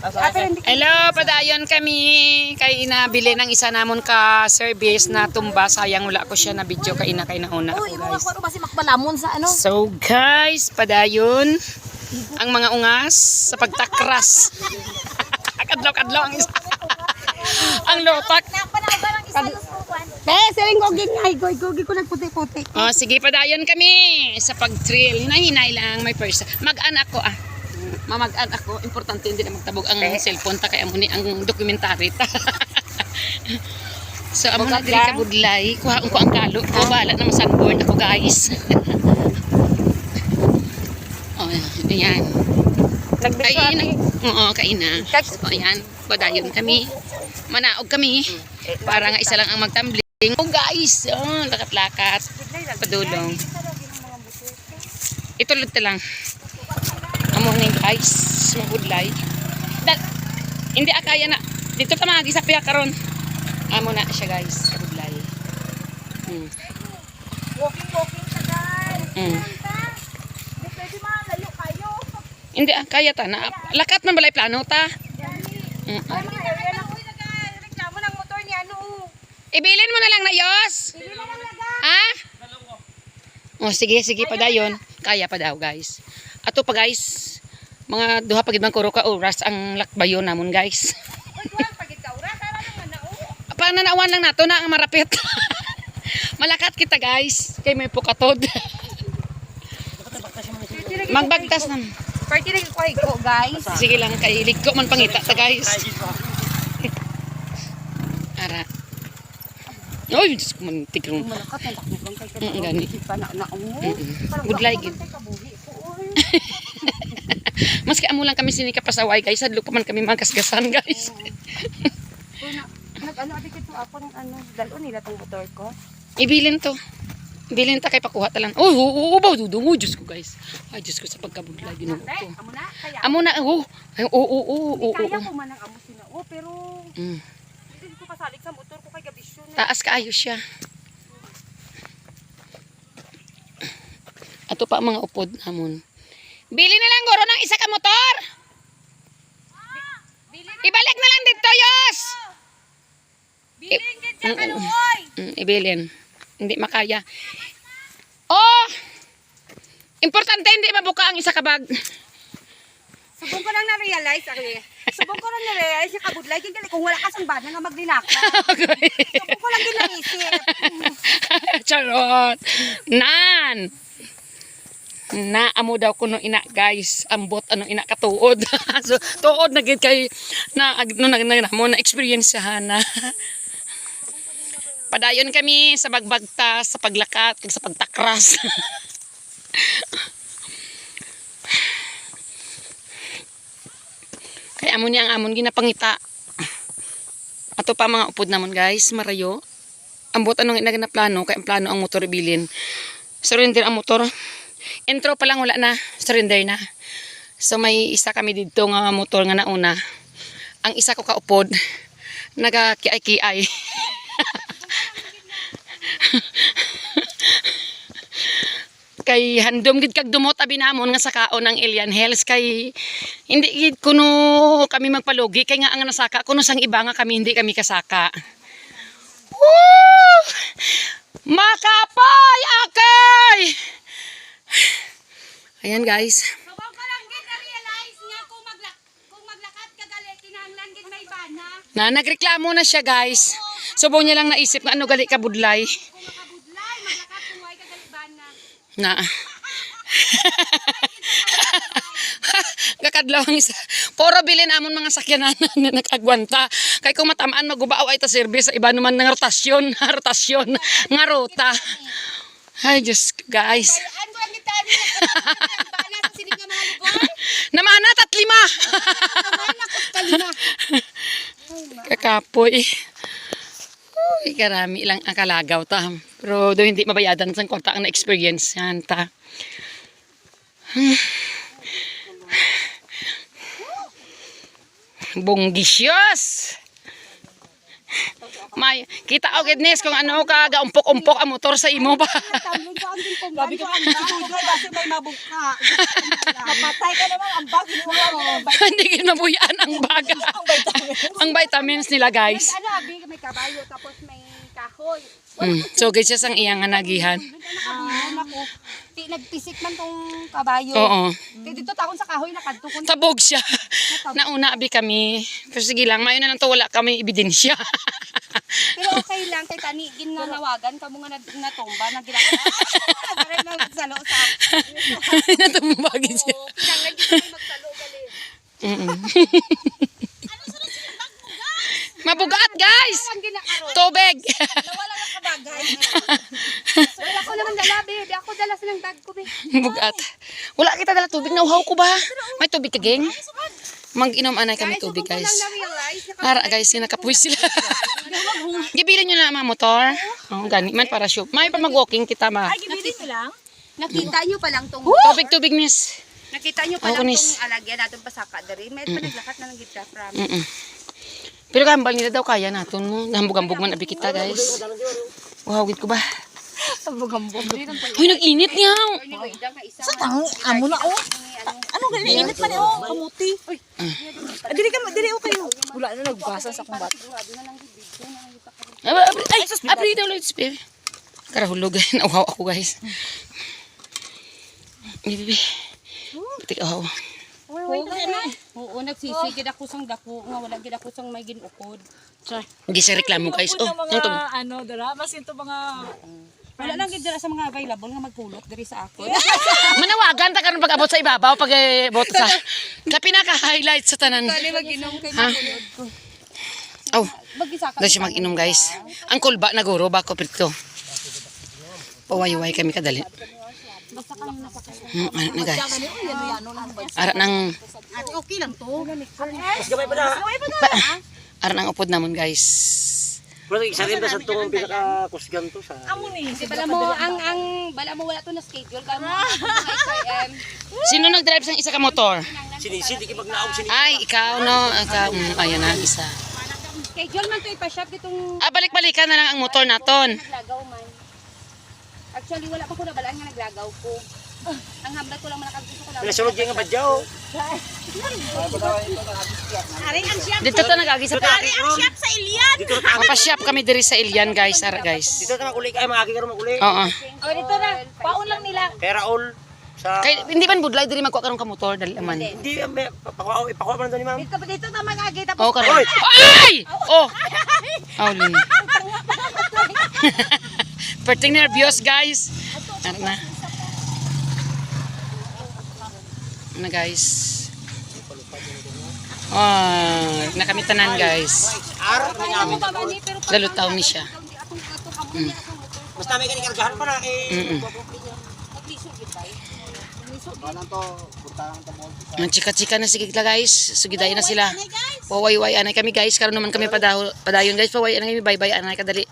Hello, padayon kami. Kay inabili ng isa namon ka service na tumba. Sayang wala ko siya na video kay nauna ako, guys. So guys, padayon ang mga ungas sa pagtakras. Kadlaw-kadlaw ang isa. Ang lotak. Siling gogi ko nagputi-puti. Oh, sige, padayon kami sa pag-trail. Hinahinay lang, may person. Mag-an ako mamag-an ako. Importante hindi na magtabog ang cellphone ta kaya muni ang documentary ta. So amo na diri ka budlay, kuhaon ko ang kalo ko, bahala na sunboard ako, guys. Oh, ayan. Oo, kaina. So ayan, padayon kami. Manaog kami para nga isa lang ang magtumbling. Oh guys, oh, lakat-lakat. Padulong. Itulod ta lang. Amo nga guys, mabudlay. Hindi akaya na. Dito ta mga gisapya karon. Amo na siya guys, mabudlay. Walking siya guys. Pwede malayo kayo. Hindi kaya ta na. Lakat man balay plano ta. Reklamo ng motor ni ano. Ibilin mo na lang na Yos. Ha? Oh, sige padayon. Kaya pa daw guys. Ato pa guys, mga duha pagid man kuro ka oras ang lakbayon namon guys. Pananawan lang nato na ang marapit. Malakat kita guys, kay may pukatod. Magbagtas na. Party rin ko guys. Sige lang kay ligko man pangita ta guys. Ara. Oy, Diyos ko man tigrong. Gani. Budlay gid. Maski amo lang kami sinika pasaway guys, hadlo pa man kami magasgasan guys. Nag-ano adi kito ako ng ano, dalo nila tong motor ko. Ibilin to. Ibilin ta kay pakuha ta lang. Oh, baw dudungo Diyos ko guys. Ay Diyos ko sa pagkabudlay Ginoo ko. Amo na kaya. Amo na Kaya ko man ang amo sina. Pero hindi ko pasalig sa motor ko kay gabisyon. taas kaayo siya. Ato pa ang mga upod namon. Bili na lang goro ng isa ka motor. Ibalik na lang dito, Yos. Bilin gid sa kaluoy. Ibilin. Hindi makaya. Oh! Importante hindi mabuka ang isa ka bag. Subong ko lang na-realize, Subong ko lang na-realize yung kabudlay. Kung wala ka sang bana nga maglinaka. Subong ko lang din naisip. Charot. Amo daw kuno ina guys. Ambot ano ina katuod. So tuod na gid kay na mo na experience na. Padayon kami sa bagbagtas, sa paglakat, sa pagtakras. Kaya amo niya ang amon ginapangita. Ato pa mga upod namon guys, marayo. Ambot anong ina plano, kay ang plano ang motor ibilin. Surrender ang motor. Intro pa lang wala na, surrender na. So may isa kami dito nga motor nga nauna. Ang isa ko kaupod, nagakiay-kiay. Kay handom gid kag dumot abi namon nga sakaon ng Alien Hills kay hindi gid kuno kami magpalugi kay nga ang nasaka kuno sang iba nga kami hindi kami kasaka. Woo! Makapay akay. Ayan guys. Subong ko lang gid na-realize nga kung maglakad ka gali kinahanglan gid may bana. Nagreklamo na siya guys. Subong niya lang naisip nga ano gali ka budlay. Kung makabudlay, maglakad kung way ka gali bana. Na. Kakadlaw ang isa. Puro bilin amon mga sakyanan na nagagwanta. Kay kung matamaan magubaaw ay ta service sa iba naman ng rotasyon nga ruta. Ay Diyos guys. Ano ang gitaan ni bana sa sinig nga mga lugar? Namana 3. Kakapoy. Uy, karami lang ang kalagaw ta. Pero do hindi mabayadan sa kwarta ang na-experience yan ta. Bonggisyos. May kita og gidnes kung ano ka gaumpok-umpok ang motor sa imo ba. Gabi ko ang kasi may mabuka. Kapatay ka naman ang bag. Hindi nabuyan ang baga. Ang vitamins nila guys. Ano, abi, may kabayo, tapos may kahoy. So guys, siya sang iyang anagihan. Ako, nagpisik man tong kabayo. Oo. Dito takon sa kahoy, nakadtukon. Tabog siya. Nauna abi kami. Pero sige lang, mayon na lang to, wala kami ebidensya. Pero okay lang, kay tani, ginanawagan, kamo nga natumba, nagilaka. Para magsalo sa Natumbagin siya. Kinanglan dito may magsalo, gali. Mabugat guys! Ang ginakaroon. Tubig! Nawala ng kabagay. Wala ko naman dala, be. Di ako dala silang bag ko, be. Bugat. Wala kita dala tubig, nauhaw ko ba? May tubig ka, geng? Mag-inom anay kami tubig guys. Ara guys, nakapuwi sila. Gibilin nyo na ang mga motor. Oh, gani man para sure. May pa mag-walking kita ma. Nakita nyo pa lang tong... Tubig miss. Nakita nyo pa Ako, lang nis. tong alagyan natin pasaka dari. May panaglakat na ng gitna from. Pero kambal nila daw kaya natin mo. Nahambog-hambog man abi kita guys. Wow, git ko ba? Sabog-ambog. Uy, nag-init niya. Sa tang, amo na oh. Ano ganyan? Init pa ni oh, kamuti. Dili o kayo. Wala na nagbasa sa kumbat. Abri daw ulit spare. Karahulog. Nauhaw ako guys. Bibi. Tik ahaw. Oo, nagsisigid ako sang dako nga wala gid ako sang may ginukod. Hindi sa reklamo guys. Oh, yung tubig. ano, dara, mas ito mga... Wala lang gid dira sa mga available nga magpulot diri sa ako. Manawagan ta karon pag-abot sa ibabaw pag-abot sa pinaka-highlight sa tanan. Kani mag-inom kay Ha? magpulot ko. Oh, Mag-isa ka. daw siya mag-inom guys. Ang kulba na guro bako prito. Paway-way kami kadali. Ano na guys. Ara nang Okay lang to. ara nang upod namon guys. Pero isa rin ba sa itong pinaka-kusgan to sa... Amo ni. Kasi bala mo bala mo wala to na schedule kamo. Sino nag-drive sa isa ka motor? Sinisid, di magnaog sinisi. Ay, ikaw no. Ikaw, ayan na isa. Schedule man to ipa-shop itong Balik-balikan na lang ang motor naton. naglagaw man. Actually wala pa ko na balaan nga naglagaw ko. Ang hambal ko lang manakagpuso ko lang. Pinasunod yung badyaw. Aring ang shop. Dito to nagagi sa Shop sa Ilian. Dito na Mapasyap kami diri sa Ilian guys. Ara guys. dito na maguli kayo, mga ka maguli. Oo. O dito na. Paun lang nila. Pera all sa... Kay hindi man budlay diri magkuha karong ka motor dali man. Hindi, ipakuha pa na doon ni ma'am. Dito na mag-agi tapos. Oh, karon. Oy! Ay! Oh. Aulin. Perting nervyos guys. Ano na? Ano guys? Oh, nakamitanan guys. Lalutaw ni siya. Mas namin ka nikargahan pa na eh. Ang chika-chika na sige guys. Sugiday na sila. Paway-way anay kami guys. Karon naman kami padayon guys. Paway anay kami. Bye-bye anay kadali.